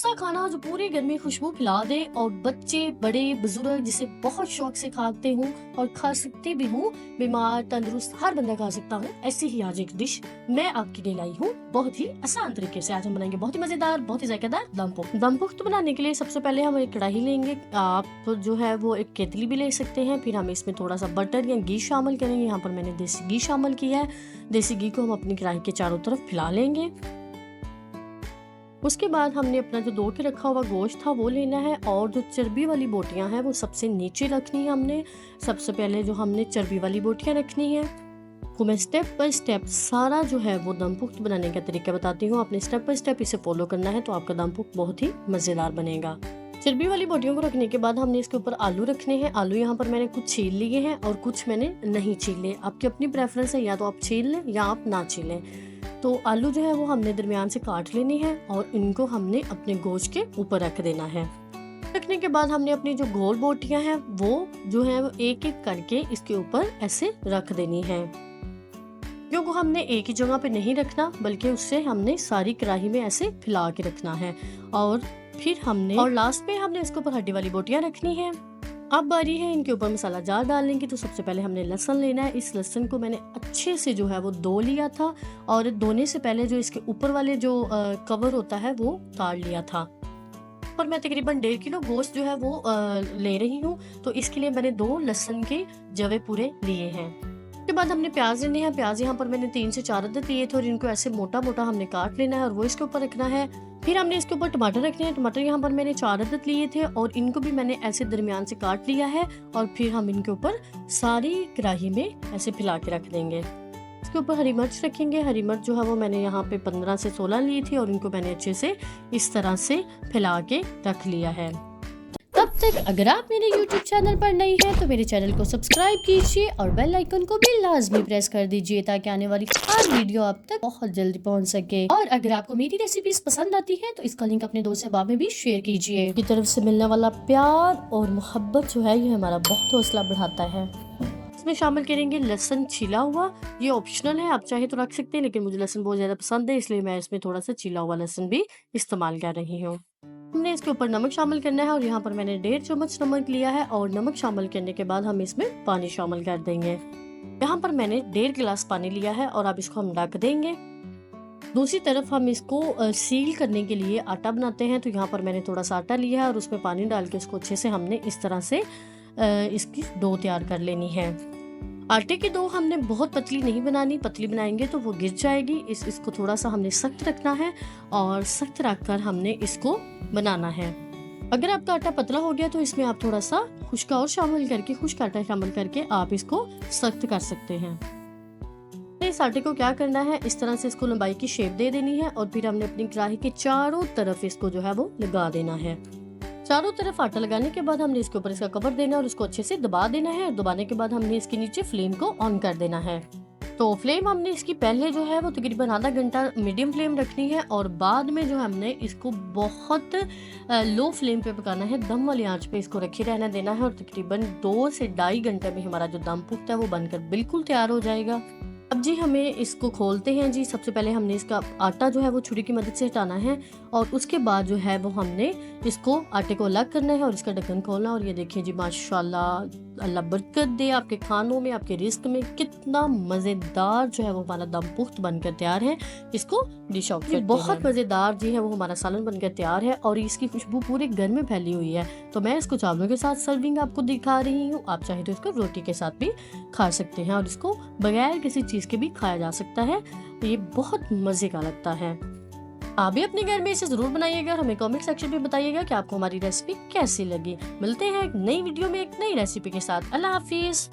ऐसा खाना जो पूरे घर में खुशबू फैला दे और बच्चे बड़े बुजुर्ग जिसे बहुत शौक से खाते हूँ और खा सकते भी हूँ, बीमार तंदुरुस्त हर बंदा खा सकता हूँ। ऐसी ही आज एक डिश मैं आपके लिए लाई हूँ बहुत ही आसान तरीके से। आज हम बनाएंगे बहुत ही मजेदार, बहुत ही जायकेदार दम पुख्त। दम पुख्त बनाने के लिए सबसे पहले हम एक कढ़ाई लेंगे। आप जो है वो एक केतली भी ले सकते हैं। फिर हम इसमें थोड़ा सा बटर या घी शामिल करेंगे। यहाँ पर मैंने देसी घी शामिल किया है। देसी घी को हम अपनी कढ़ाई के चारों तरफ फैला लेंगे। उसके बाद हमने अपना जो धो के रखा हुआ गोश्त था वो लेना है और जो चर्बी वाली बोटियां हैं वो सबसे नीचे रखनी है। हमने सबसे पहले जो हमने चर्बी वाली बोटियां रखनी है। तो मैं स्टेप बाय स्टेप सारा जो है वो दम पुख्त बनाने का तरीका बताती हूँ। आपने स्टेप बाय स्टेप इसे फॉलो करना है तो आपका दम पुख्त बहुत ही मजेदार बनेगा। चर्बी वाली बोटियों को रखने के बाद हमने इसके ऊपर आलू रखने हैं। आलू यहाँ पर मैंने कुछ छील लिए हैं और कुछ मैंने नहीं छीले। आपकी अपनी प्रेफरेंस है, या तो आप छील लें या आप ना छीलें। तो आलू जो है वो हमने दरमियान से काट लेनी है और इनको हमने अपने गोश्त के ऊपर रख देना है। रखने के बाद हमने अपनी जो गोल बोटियां हैं वो जो है वो एक एक करके इसके ऊपर ऐसे रख देनी है। क्योंकि हमने एक ही जगह पे नहीं रखना बल्कि उससे हमने सारी कढ़ाई में ऐसे फैला के रखना है। और फिर हमने लास्ट में हमने इसके ऊपर हड्डी वाली बोटियां रखनी है। अब बारी है इनके ऊपर मसाला जार डालने की। तो सबसे पहले हमने लहसुन लेना है। इस लहसुन को मैंने अच्छे से जो है वो धो लिया था और धोने से पहले जो इसके ऊपर वाले जो कवर होता है वो काट लिया था। और मैं तकरीबन 1.5 किलो गोश्त जो है वो ले रही हूँ। तो इसके लिए मैंने 2 लहसुन के जवे पूरे लिए हैं। उसके बाद हमने प्याज लेने हैं। प्याज यहाँ पर मैंने 3 से 4 अदद लिए थे और इनको ऐसे मोटा मोटा हमने काट लेना है और वो इसके ऊपर रखना है। फिर हमने इसके ऊपर टमाटर रखने हैं। टमाटर यहाँ पर मैंने 4 अदद लिए थे और इनको भी मैंने ऐसे दरमियान से काट लिया है। और फिर हम इनके ऊपर सारी कढ़ाई में ऐसे फैला के रख देंगे। इसके ऊपर हरी मिर्च रखेंगे। हरी मिर्च जो है वो मैंने यहाँ पे 15 से 16 ली थी और इनको मैंने अच्छे से इस तरह से फैला के रख लिया है। तब तक अगर आप मेरे YouTube चैनल पर नई हैं तो मेरे चैनल को सब्सक्राइब कीजिए और बेल आइकन को भी लाजमी प्रेस कर दीजिए ताकि आने वाली हर वीडियो आप तक बहुत जल्दी पहुंच सके। और अगर आपको मेरी रेसिपीज पसंद आती है तो इसका लिंक अपने दोस्त अहबाब में भी शेयर कीजिए। की तरफ से मिलने वाला प्यार और मोहब्बत जो है ये हमारा बहुत हौसला बढ़ाता है। इसमें शामिल करेंगे लहसुन छिला हुआ। ये ऑप्शनल है, आप चाहे तो रख सकते हैं, लेकिन मुझे लहसुन बहुत ज्यादा पसंद है इसलिए मैं इसमें थोड़ा सा छिला हुआ लहसुन भी इस्तेमाल कर रही हूँ। हमने इसके ऊपर नमक शामिल करना है और यहाँ पर मैंने 1.5 चम्मच नमक लिया है। और नमक शामिल करने के बाद हम इसमें पानी शामिल कर देंगे। यहाँ पर मैंने 1.5 गिलास पानी लिया है और अब इसको हम ढक देंगे। दूसरी तरफ हम इसको सील करने के लिए आटा बनाते हैं। तो यहाँ पर मैंने थोड़ा सा आटा लिया है और उसमें पानी डाल के इसको अच्छे से हमने इस तरह से इसकी डो तैयार कर लेनी है। आटे की डो हमने बहुत पतली नहीं बनानी, पतली बनाएंगे तो वो गिर जाएगी। इसको थोड़ा सा हमने सख्त रखना है और सख्त रखकर हमने इसको बनाना है। अगर आपका आटा पतला हो गया तो इसमें आप थोड़ा सा खुश्क और शामिल करके, खुश्क आटा शामिल करके आप इसको सख्त कर सकते हैं। इस आटे को क्या करना है, इस तरह से इसको लंबाई की शेप दे देनी है और फिर हमने अपनी कढ़ाई के चारों तरफ इसको जो है वो लगा देना है। चारों तरफ आटा लगाने के बाद हमने इसके ऊपर इसका कवर देना है और इसको अच्छे से दबा देना है। और दबाने के बाद हमने इसके नीचे फ्लेम को ऑन कर देना है। तो फ्लेम हमने इसकी पहले जो है वो तकरीबन आधा घंटा मीडियम फ्लेम रखनी है और बाद में जो हमने इसको बहुत लो फ्लेम पे पकाना है। दम वाली आंच पे इसको रखे रहना देना है और तकरीबन 2 से 2.5 घंटे में हमारा जो दम पुख्त है वो बनकर बिल्कुल तैयार हो जाएगा। अब जी हमें इसको खोलते हैं जी। सबसे पहले हमने इसका आटा जो है वो छुरी की मदद से हटाना है और उसके बाद जो है वो हमने इसको आटे को अलग करना है और इसका ढक्कन खोलना। और ये देखिए जी माशाल्लाह, अल्लाह बरकत दे आपके खानों में, आपके रिस्क में। कितना मजेदार जो है वो हमारा दम पुख्त बनकर तैयार है। इसको डिश आउट करते हैं। बहुत मजेदार जी है वो हमारा सालन बनकर तैयार है और इसकी खुशबू पूरे घर में फैली हुई है। तो मैं इसको चावलों के साथ सर्विंग आपको दिखा रही हूँ। आप चाहे तो इसको रोटी के साथ भी खा सकते हैं और इसको बगैर किसी चीज के भी खाया जा सकता है। ये बहुत मजे का लगता है। आप भी अपने घर में इसे जरूर बनाइएगा और हमें कमेंट सेक्शन में बताइएगा कि आपको हमारी रेसिपी कैसी लगी। मिलते हैं एक नई वीडियो में एक नई रेसिपी के साथ। अल्लाह हाफिज।